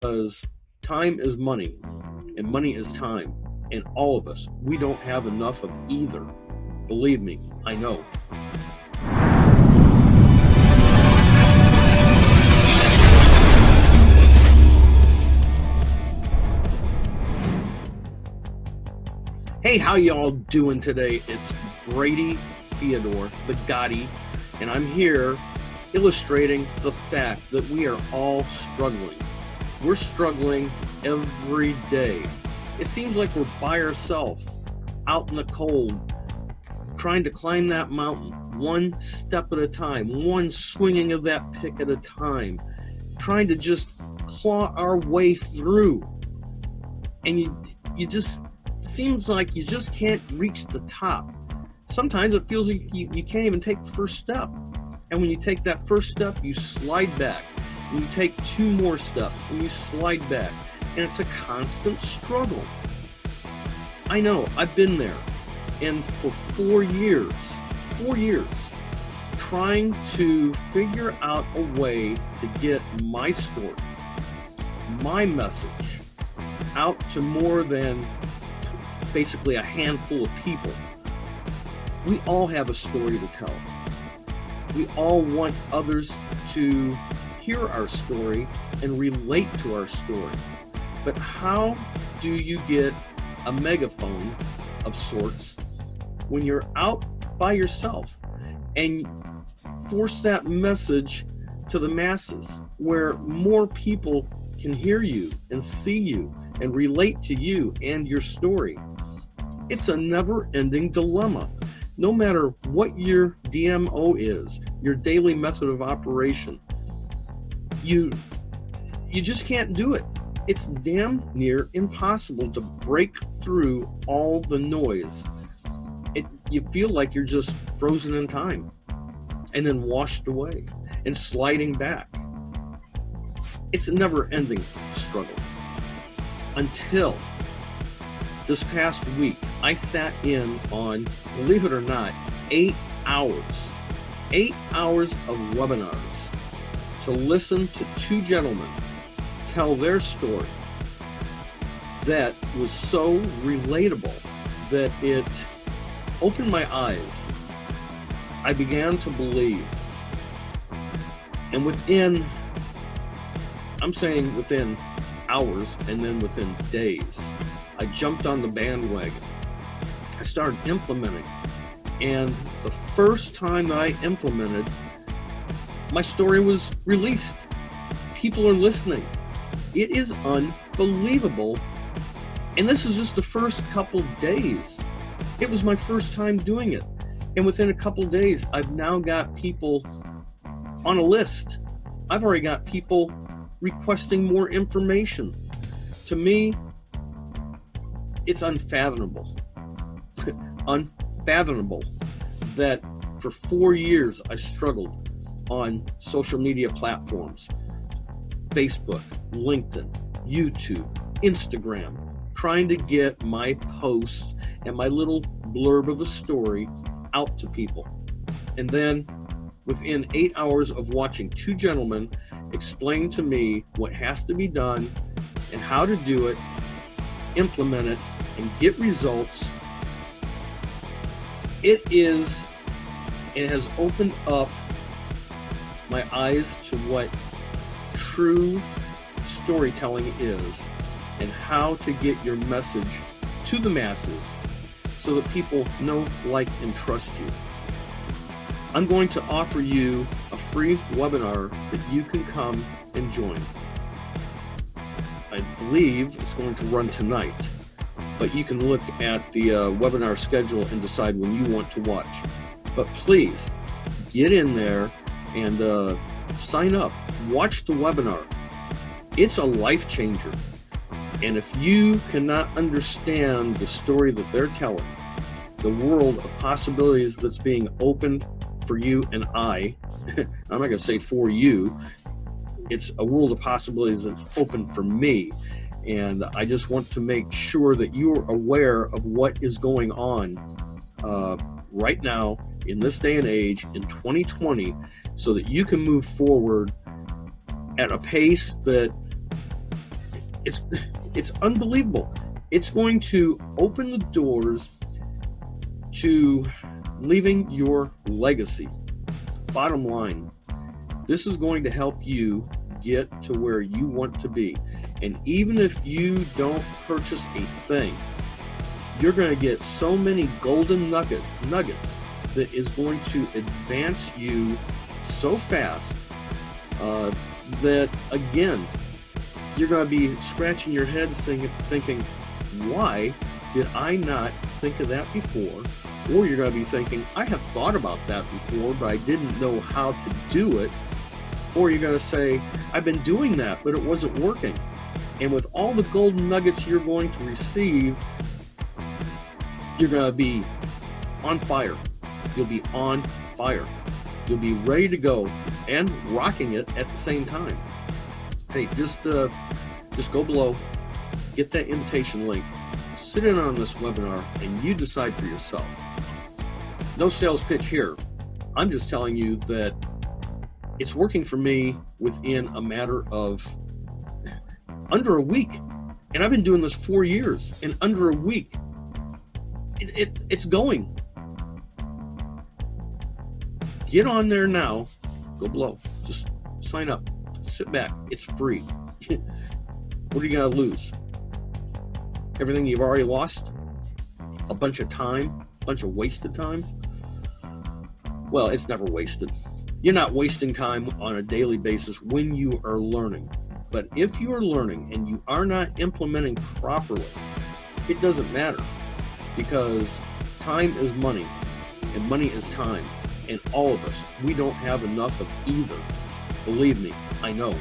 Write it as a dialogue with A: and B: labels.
A: because time is money and money is time. And all of us, we don't have enough of either. Believe me, I know. Hey, how y'all doing today? It's Brady, Theodore, the Gotti, and I'm here illustrating the fact that we are all struggling. We're struggling every day. It seems like we're by ourselves, out in the cold, trying to climb that mountain one step at a time, one swinging of that pick at a time, trying to just claw our way through. And you just seems like you just can't reach the top. Sometimes it feels like you can't even take the first step. And when you take that first step, you slide back. And you take two more steps and you slide back. And it's a constant struggle. I know, I've been there. And for 4 years, trying to figure out a way to get my story, my message, out to more than basically a handful of people. We all have a story to tell. We all want others to hear our story and relate to our story. But how do you get a megaphone of sorts when you're out by yourself and force that message to the masses where more people can hear you and see you and relate to you and your story? It's a never-ending dilemma. No matter what your DMO is, your daily method of operation, you just can't do it. It's damn near impossible to break through all the noise. You feel like you're just frozen in time and then washed away and sliding back. It's a never-ending struggle. Until this past week, I sat in on, believe it or not, 8 hours of webinars to listen to two gentlemen tell their story that was so relatable that it opened my eyes. I began to believe. And within hours and then within days, I jumped on the bandwagon. I started implementing. And the first time that I implemented, my story was released. People are listening. It is unbelievable. And this is just the first couple days. It was my first time doing it. And within a couple days, I've now got people on a list. I've already got people requesting more information. To me, it's unfathomable that for 4 years I struggled on social media platforms, Facebook, LinkedIn, YouTube, Instagram, trying to get my posts and my little blurb of a story out to people. And then within 8 hours of watching two gentlemen explain to me what has to be done and how to do it, implement it, and get results, it has opened up my eyes to what true storytelling is and how to get your message to the masses so that people know, like, and trust you. I'm going to offer you a free webinar that you can come and join. I believe it's going to run tonight, but you can look at the webinar schedule and decide when you want to watch. But please get in there and sign up. Watch the webinar. It's a life changer. And if you cannot understand the story that they're telling, the world of possibilities that's being opened for you and I'm not going to say for you, it's a world of possibilities that's open for me. And I just want to make sure that you're aware of what is going on right now in this day and age in 2020 so that you can move forward at a pace that it's it's unbelievable. It's going to open the doors to leaving your legacy. Bottom line, this is going to help you get to where you want to be. And even if you don't purchase a thing, you're going to get so many golden nuggets that is going to advance you so fast that, again, you're going to be scratching your head thinking, why did I not think of that before? Or you're going to be thinking, I have thought about that before, but I didn't know how to do it. Or you're going to say, I've been doing that, but it wasn't working. And with all the golden nuggets you're going to receive, you're going to be on fire. You'll be on fire. You'll be ready to go and rocking it at the same time. Hey, just go below, get that invitation link, sit in on this webinar, and you decide for yourself. No sales pitch here. I'm just telling you that it's working for me within a matter of under a week. And I've been doing this 4 years. In under a week, it's going. Get on there now. Go below. Just sign up. Sit back. It's free. What are you going to lose? Everything you've already lost? A bunch of time? A bunch of wasted time? Well, it's never wasted. You're not wasting time on a daily basis when you are learning. But if you are learning and you are not implementing properly, it doesn't matter, because time is money and money is time. And all of us, we don't have enough of either. Believe me, I know.